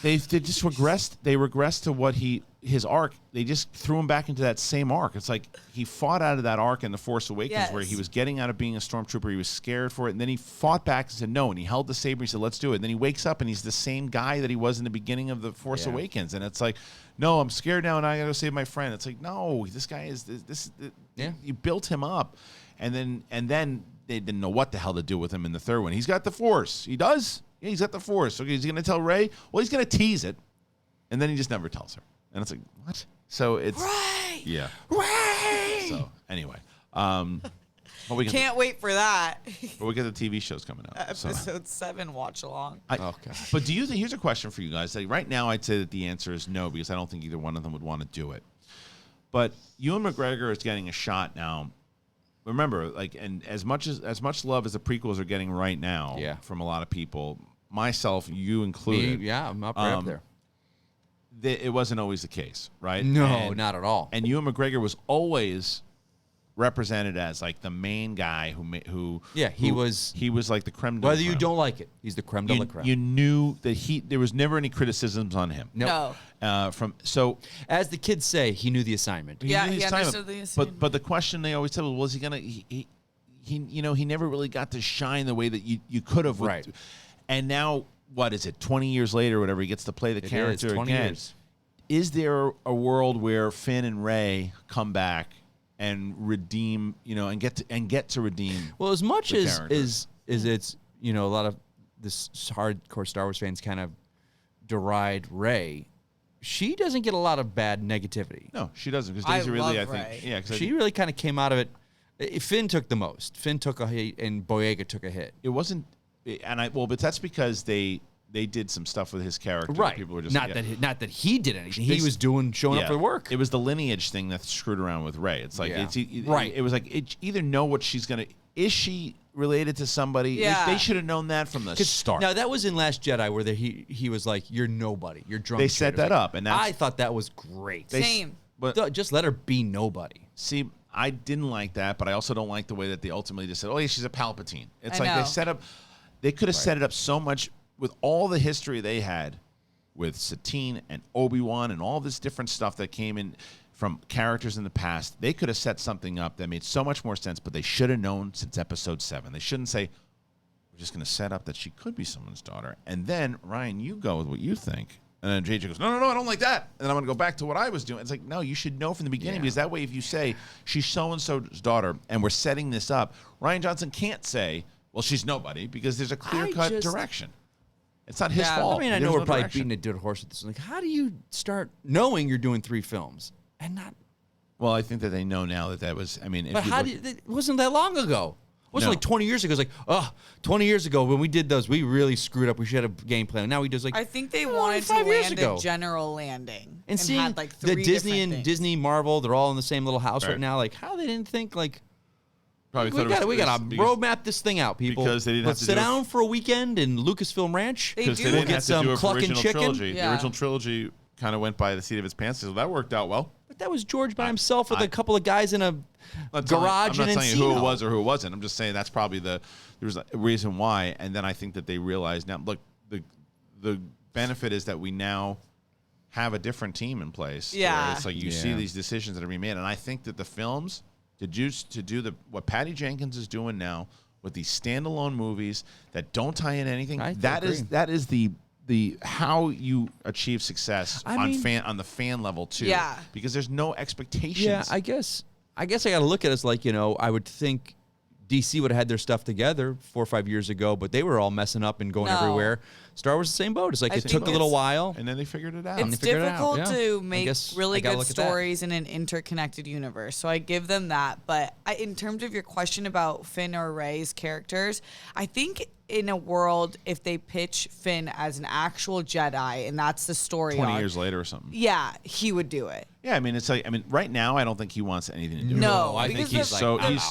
B: They just regressed. They regressed to his arc. They just threw him back into that same arc. It's like he fought out of that arc in The Force Awakens where he was getting out of being a stormtrooper. He was scared for it. And then he fought back and said no. And he held the saber. He said, let's do it. And then he wakes up and he's the same guy that he was in the beginning of The Force Awakens. And it's like, no, I'm scared now and I got to save my friend. It's like, no, this guy is this. You built him up. And then they didn't know what the hell to do with him in the third one. He's got the Force. He does. Yeah, he's got the Force. Okay, he's going to tell Rey? Well, he's going to tease it. And then he just never tells her. And it's like, what? So it's
C: Rey!
B: Yeah.
C: Rey!
B: So anyway,
C: can't wait for that.
B: But we get the TV shows coming out.
C: Episode 7 watch along.
B: Okay. But do you think? Here's a question for you guys. Like right now, I'd say that the answer is no because I don't think either one of them would want to do it. But Ewan McGregor is getting a shot now. Remember, like, and as much love as the prequels are getting right now from a lot of people, myself, you included.
D: I'm up right up there.
B: It wasn't always the case, right?
D: No, not at all.
B: And Ewan McGregor was always represented as like the main guy who
D: he was
B: like the creme de la
D: whether
B: creme.
D: You don't like it, he's the creme de la creme.
B: You knew that there was never any criticisms on him.
C: No.
B: As
D: the kids say, he knew the assignment.
C: He understood the assignment.
B: But the question they always said was he gonna he never really got to shine the way that you could have.
D: Right.
B: And now what is it? 20 years later, whatever, he gets to play the character
D: 20
B: again.
D: Years.
B: Is there a world where Finn and Rey come back and redeem, and get to redeem?
D: Well, as much as it's, a lot of this hardcore Star Wars fans kind of deride Rey, she doesn't get a lot of bad negativity.
B: No, she doesn't because Daisy really, I think,
C: Rey.
D: She really kind of came out of it. Finn took the most. Finn took a hit, and Boyega took a hit.
B: It wasn't, but that's because they did some stuff with his character.
D: Right.
B: People were just
D: not that he did anything. He was showing up for work.
B: It was the lineage thing that screwed around with Rey. It's like
D: right.
B: It was like either know what she's gonna. Is she related to somebody?
C: Yeah.
B: They should have known that from the start.
D: Now that was in Last Jedi where he was like, "You're nobody. You're drunk."
B: They set that up, and
D: I thought that was great.
C: Same.
B: But
D: just let her be nobody.
B: See, I didn't like that, but I also don't like the way that they ultimately just said, "Oh, yeah, she's a Palpatine." It's like they set up. They could have set it up so much. With all the history they had with Satine and Obi-Wan and all this different stuff that came in from characters in the past, they could have set something up that made so much more sense, but they should have known since Episode 7. They shouldn't say, we're just going to set up that she could be someone's daughter. And then, Ryan, you go with what you think. And then JJ goes, no, I don't like that. And then I'm going to go back to what I was doing. It's like, no, you should know from the beginning because that way if you say she's so-and-so's daughter and we're setting this up, Rian Johnson can't say, well, she's nobody because there's a clear-cut direction. It's not his fault.
D: I mean, I know we're probably beating a dead horse with this. Like, how do you start knowing you're doing 3 films and not?
B: Well, I think that they know now that was. I mean,
D: but it wasn't that long ago. It wasn't like 20 years ago. It's like, 20 years ago when we did those, we really screwed up. We should have a game plan. Now we just like.
C: I think they wanted to land a general landing
D: and seeing
C: had like 3
D: the Disney
C: and
D: things. Disney Marvel, they're all in the same little house right now. Like, how they didn't think like.
B: Probably
D: we got to roadmap this thing out, people.
B: Because they didn't have to
D: sit down for a weekend in Lucasfilm Ranch.
B: Because they didn't
D: get
B: have to
D: some
B: do it for
D: clucking
B: original
D: chicken.
B: trilogy. The original trilogy kind of went by the seat of its pants, so that worked out well.
D: But that was George by himself with a couple of guys in a garage
B: I'm not
D: in
B: telling you
D: Encino.
B: who it was or who it wasn't. I'm just saying that's probably there was a reason why. And then I think that they realized now, look, the benefit is that we now have a different team in place.
C: Yeah.
B: It's like you see these decisions that are being made. And I think that the films, to do what Patty Jenkins is doing now with these standalone movies that don't tie in anything, that is the how you achieve success on the fan level too.
C: Yeah.
B: Because there's no expectations.
D: Yeah, I guess I got to look at it as like, I would think DC would have had their stuff together 4 or 5 years ago, but they were all messing up and going everywhere. Star Wars the same boat. It's like it took a little while,
B: and then they figured it out.
C: It's difficult to make really good
D: look
C: stories in an interconnected universe, so I give them that. But in terms of your question about Finn or Rey's characters, I think in a world, if they pitch Finn as an actual Jedi and that's the story
B: 20 years later or something.
C: Yeah, he would do it.
B: Yeah, I mean, it's like, right now, I don't think he wants anything to do with it.
C: No,
D: I think he's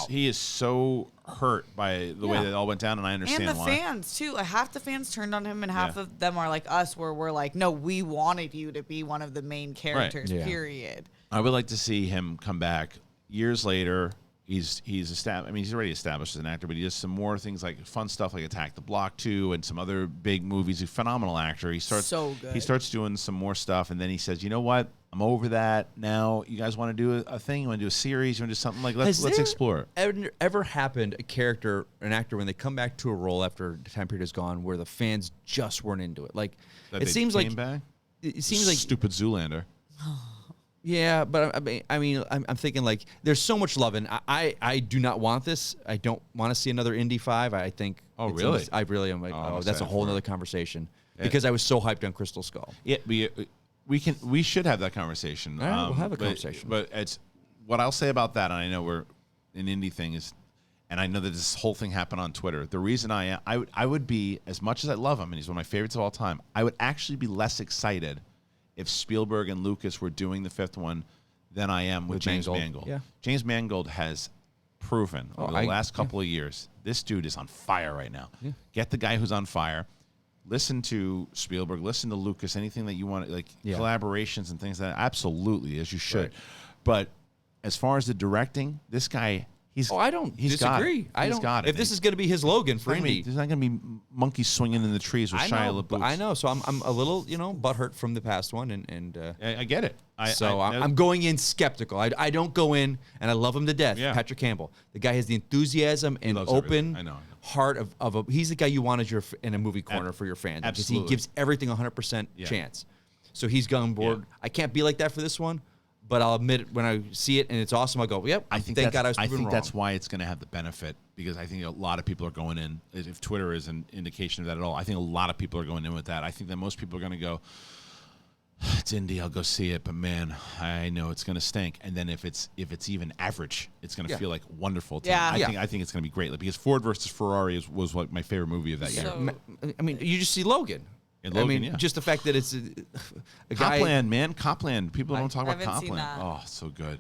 B: he is so hurt by the way that it all went down, and I understand
C: and the fans too. Like, half the fans turned on him, and half of them are like us, where we're like, no, we wanted you to be one of the main characters.
D: Yeah.
C: Period.
B: I would like to see him come back years later. He's established. I mean, he's already established as an actor, but he does some more things like fun stuff like Attack the Block 2 and some other big movies. He's a phenomenal actor. He starts He starts doing some more stuff, and then he says, "You know what? I'm over that now. You guys want to do a thing? You want to do a series? You want to do something like let's explore it."
D: Ever happened an actor, when they come back to a role after the time period is gone, where the fans just weren't into it? Like it seems like
B: stupid Zoolander.
D: Yeah, but I'm thinking like there's so much love, and I do not want this. I don't want to see another Indy 5. I think.
B: Oh, really?
D: I really am. Like, that's a whole other conversation because I was so hyped on Crystal Skull.
B: Yeah, we should have that conversation.
D: All right, we'll have a conversation.
B: But it's what I'll say about that, and I know we're an Indy thing is, and I know that this whole thing happened on Twitter. The reason I would be, as much as I love him and he's one of my favorites of all time, I would actually be less excited if Spielberg and Lucas were doing the fifth one than I am with James Mangold.
D: Yeah.
B: James Mangold has proven over the last couple of years, this dude is on fire right now. Yeah. Get the guy who's on fire. Listen to Spielberg. Listen to Lucas. Anything that you want, like collaborations and things like that. Absolutely, as you should. Right. But as far as the directing, this guy...
D: I don't disagree. If this is going to be his Logan for Indy,
B: there's not going to be monkeys swinging in the trees with Shia LaBeouf.
D: I know, so I'm a little butthurt from the past one, and
B: I get it.
D: I'm going in skeptical. I don't go in, and I love him to death. Yeah. Patrick Campbell, the guy has the enthusiasm and open heart of a. He's the guy you want as in a movie corner for your fans.
B: Absolutely,
D: because he gives everything 100% chance. So he's gone board. Yeah. I can't be like that for this one. But I'll admit when I see it and it's awesome, I'll go, yep, I think
B: that's why it's going to have the benefit, because I think a lot of people are going in, if Twitter is an indication of that at all, I think a lot of people are going in with that. I think that most people are going to go, it's Indy, I'll go see it, but man, I know it's going to stink. And then if it's even average, it's going to feel like wonderful to me. I think it's going to be great, because Ford versus Ferrari was like my favorite movie of that year.
D: I mean, you just see Logan.
B: Logan,
D: just the fact that it's a guy.
B: Copland, man. Copland. People don't talk about Copland. Oh, so good.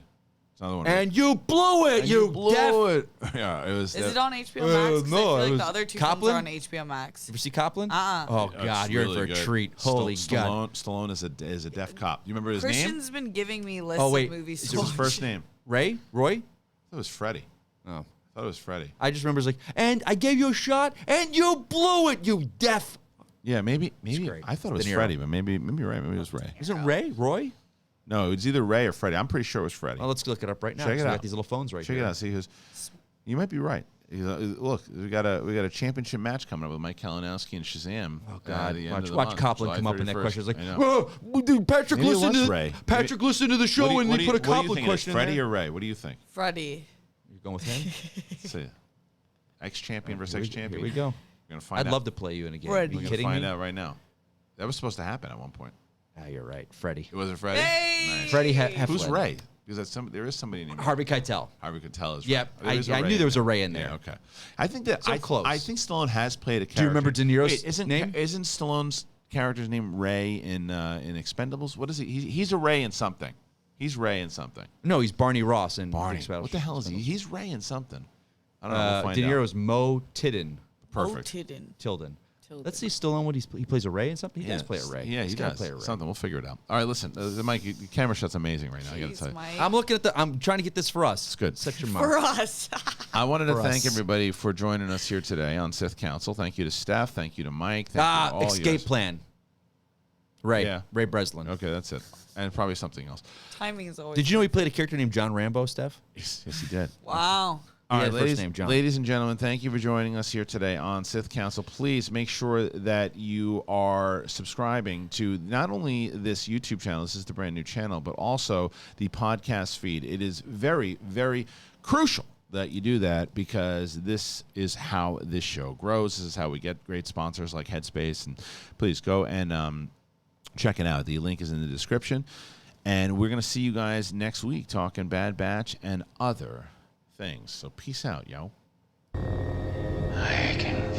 B: It's another one.
D: And you blew it. You blew it.
B: Yeah, it was.
C: Is it on HBO Max?
D: No,
C: I feel like the other two films are on HBO Max.
D: Ever see Copland?
C: Oh
D: God, you're in for a treat. Holy God.
B: Stallone is a deaf cop. You remember his name?
C: Christian's been giving me lists of movies.
B: Is his first name?
D: Roy?
B: It was Freddie.
D: Oh.
B: I thought it was Freddie.
D: I just remember it's like, and I gave you a shot, and you blew it. You deaf.
B: Yeah, maybe I thought it was Freddie, but maybe you're right. Maybe it was Ray.
D: Is it Ray? Roy?
B: No, it's either Ray or Freddie. I'm pretty sure it was Freddie.
D: Well, let's look it up right now.
B: Check it out.
D: We got these little phones right here.
B: Check it out. See who's. You might be right. Look, we got a championship match coming up with Mike Kalinowski and Shazam.
D: Oh God! Watch Copland come up in that question. It's like, dude, Patrick, Patrick listened to the show and he put a Copland question.
B: Freddie or Ray? What do you think?
C: Freddie.
D: You're going with him?
B: See, ex-champion versus ex-champion.
D: Here we go.
B: We're gonna find out.
D: I'd love to play you in a game.
C: Freddie.
D: Are you
B: We're
D: kidding
B: gonna find
D: me?
B: out right now. That was supposed to happen at one point.
D: You're right, Freddie.
B: It wasn't Freddie.
C: Hey!
B: Nice.
D: Freddie
B: Who's Ray? Because there is somebody named
D: Harvey Keitel.
B: Harvey Keitel is.
D: Yep,
B: right.
D: I knew there was a Ray in there.
B: Yeah, okay. I think that
D: close.
B: I think Stallone has played a character.
D: Do you remember De Niro's name?
B: Isn't Stallone's character's name Ray in Expendables? What is he? He's a Ray in something. He's Ray in something.
D: No, he's Barney Ross in
B: Barney. What the hell is he? He's Ray in something. I don't know. We'll find
D: De Niro's Mo Tidden.
B: Perfect.
D: Tilden. Let's see Stallone what he plays a Ray in something. He does play a Ray.
B: Yeah, he does. Play a Ray. Something. We'll figure it out. All right, listen, Mike, your camera shot's amazing right now. I got to tell you.
C: Mike.
D: I'm looking at I'm trying to get this for us.
B: It's good.
D: Set your mark.
C: For us.
B: I wanted to thank everybody for joining us here today on Sith Council. Thank you to Steph. Thank you to Mike. Thank you to all
D: Escape Plan. Ray. Yeah. Ray Breslin.
B: Okay, that's it. And probably something else.
C: Timing is always.
D: Did you know he played a character named John Rambo, Steph?
B: Yes, he did.
C: Wow.
B: All right, ladies and gentlemen, thank you for joining us here today on Sith Council. Please make sure that you are subscribing to not only this YouTube channel, this is the brand new channel, but also the podcast feed. It is very, very crucial that you do that because this is how this show grows. This is how we get great sponsors like Headspace. And please go and check it out. The link is in the description. And we're going to see you guys next week talking Bad Batch and other things. So peace out, yo.
A: I can